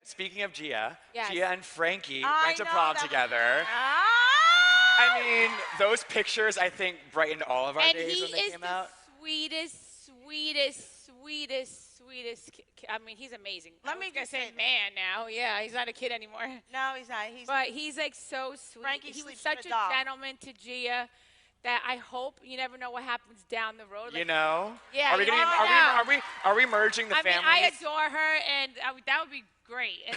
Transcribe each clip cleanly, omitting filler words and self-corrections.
Speaking of Gia, Yes. Gia and Frankie I went to know prom that. together. Ah! I mean, those pictures, I think, brightened all of our And days he when they is came the out. sweetest. I mean, he's amazing. Let I me was gonna just say say- man now. Yeah, he's not a kid anymore. No, he's not. He's But he's like so sweet. Frankie He was sleeps with such a a doll. gentleman to Gia that I hope you never know what happens down the road. You Like, know? Yeah, Are we you gonna? never know. Are we merging the I mean, families? I adore her, and that would be great. And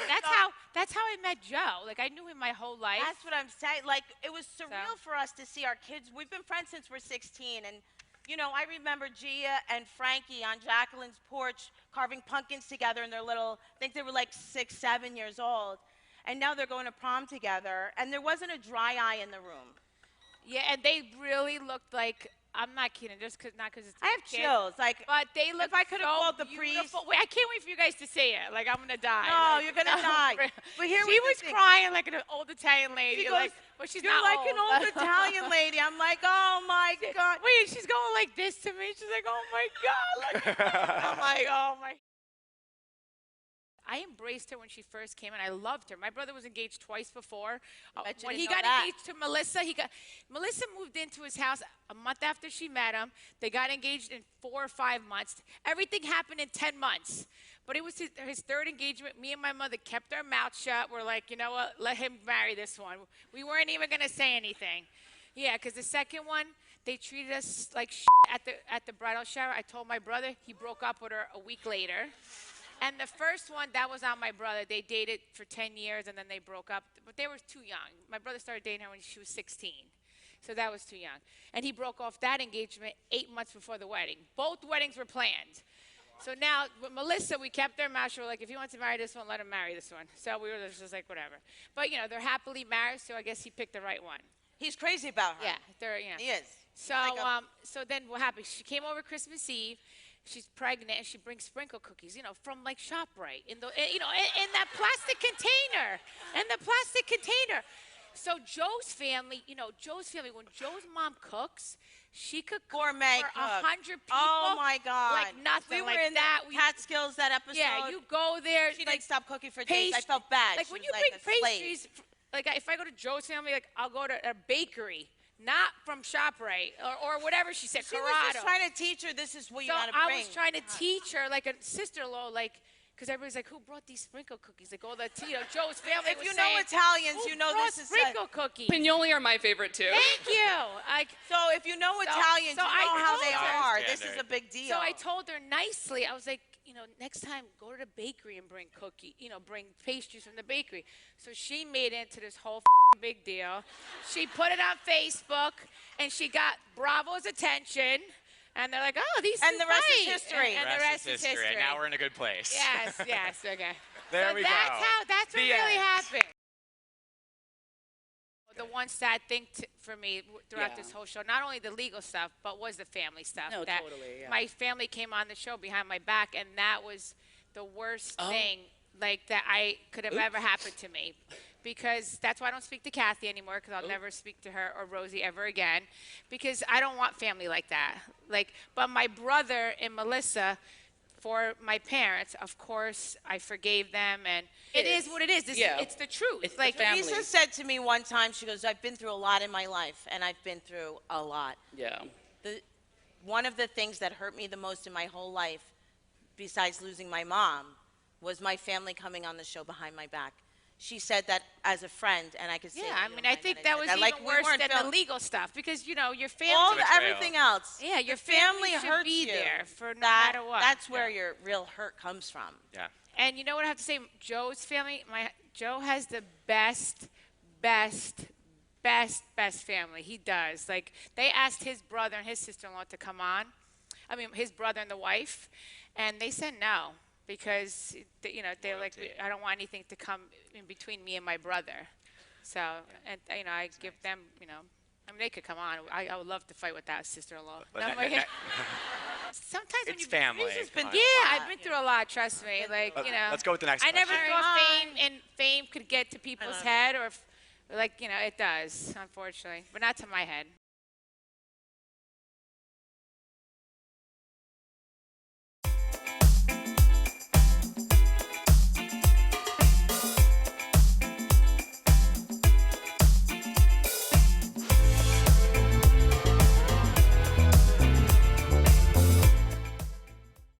that's how I met Joe. Like I knew him my whole life. That's what I'm saying. Like, it was surreal for us to see our kids. We've been friends since we're 16. And, you know, I remember Gia and Frankie on Jacqueline's porch carving pumpkins together in their little, I think they were like 6, 7 years old. And now they're going to prom together. And there wasn't a dry eye in the room. Yeah, and they really looked like, I'm not kidding, just not because it's I have chills. Like, but they look if I could have so called the beautiful. priest. Wait, I can't wait for you guys to say it. Like, I'm going to die. No, Like, you're going to die. But here she was the thing. crying like an old Italian lady. She Like, goes, but she's You're not like old. an old Italian lady. I'm like, oh my God. Wait, she's going like this to me. She's like, oh my God. I'm like, oh my. I embraced her when she first came, and I loved her. My brother was engaged twice before. When he got engaged to Melissa, Melissa moved into his house a month after she met him. They got engaged in 4 or 5 months. Everything happened in 10 months. But it was his third engagement. Me and my mother kept our mouth shut. We're like, you know what? Let him marry this one. We weren't even going to say anything. Yeah, because the second one, they treated us like at the bridal shower. I told my brother. He broke up with her a week later. And the first one, that was on my brother. They dated for 10 years, and then they broke up. But they were too young. My brother started dating her when she was 16. So that was too young. And he broke off that engagement 8 months before the wedding. Both weddings were planned. So now, with Melissa, we kept their mouth shut. We're like, if he wants to marry this one, let him marry this one. So we were just like, whatever. But, you know, they're happily married, so I guess he picked the right one. He's crazy about her. Yeah, they're, you know. He is. So, like so then what happened? She came over Christmas Eve. She's pregnant, and she brings sprinkle cookies, you know, from like ShopRite, in that plastic container, So Joe's family, when Joe's mom cooks, she could cook gourmet for cook. 100 people. Oh my God! Like nothing. We were like in that. Catskills that episode. Yeah, you go there. She like, didn't stop cooking for days. I felt bad. Like She when was you like bring a slave. pastries, like if I go to Joe's family, like I'll go to a bakery. Not from ShopRite or whatever she said. She was Corrado. just trying to teach her this is what you So gotta bring. I was trying to teach her, like a sister-in-law, like, because everybody's like, who brought these sprinkle cookies? Like all the, Joe's family If was you know saying, Italians, who you know brought this is sprinkle cookies. Pignoli are my favorite too. Thank you. So if you know Italians, so you I know how told they her. are. This is a big deal. So I told her nicely. I was like, next time go to the bakery and bring bring pastries from the bakery. So she made it into this whole big deal. She put it on Facebook, and she got Bravo's attention. And they're like, oh, these two And the rest is fight. history. And the rest is history. And now we're in a good place. Yes, okay. There so we that's go. That's what The really end. happened. The one sad thing for me throughout this whole show, not only the legal stuff, but was the family stuff. No, that totally, yeah. My family came on the show behind my back, and that was the worst thing that I could have ever happened to me. Because that's why I don't speak to Kathy anymore, because I'll never speak to her or Rosie ever again, because I don't want family like that. But my brother and Melissa, for my parents, of course, I forgave them, and it is what it is. It's the truth. It's like the family. Teresa said to me one time, she goes, I've been through a lot in my life, and I've been through a lot. Yeah. One of the things that hurt me the most in my whole life, besides losing my mom, was my family coming on the show behind my back. She said that as a friend, and I could say. Yeah, I mean, I think that was even worse than the legal stuff, because your family. Everything else. Yeah, your family should hurts be you. there for no matter what. That's where your real hurt comes from. Yeah. And you know what I have to say? Joe's family, Joe has the best family. He does. Like, they asked his brother and his sister-in-law to come on. I mean, his brother and the wife, and they said no. Because, they're like, I don't want anything to come in between me and my brother. So, and, I give them, I mean, they could come on. I would love to fight with that sister-in-law. Sometimes when It's family. I've been through a lot, trust me. Like, Let's go with the next I question. never thought fame could get to people's head, or, it does, unfortunately. But not to my head.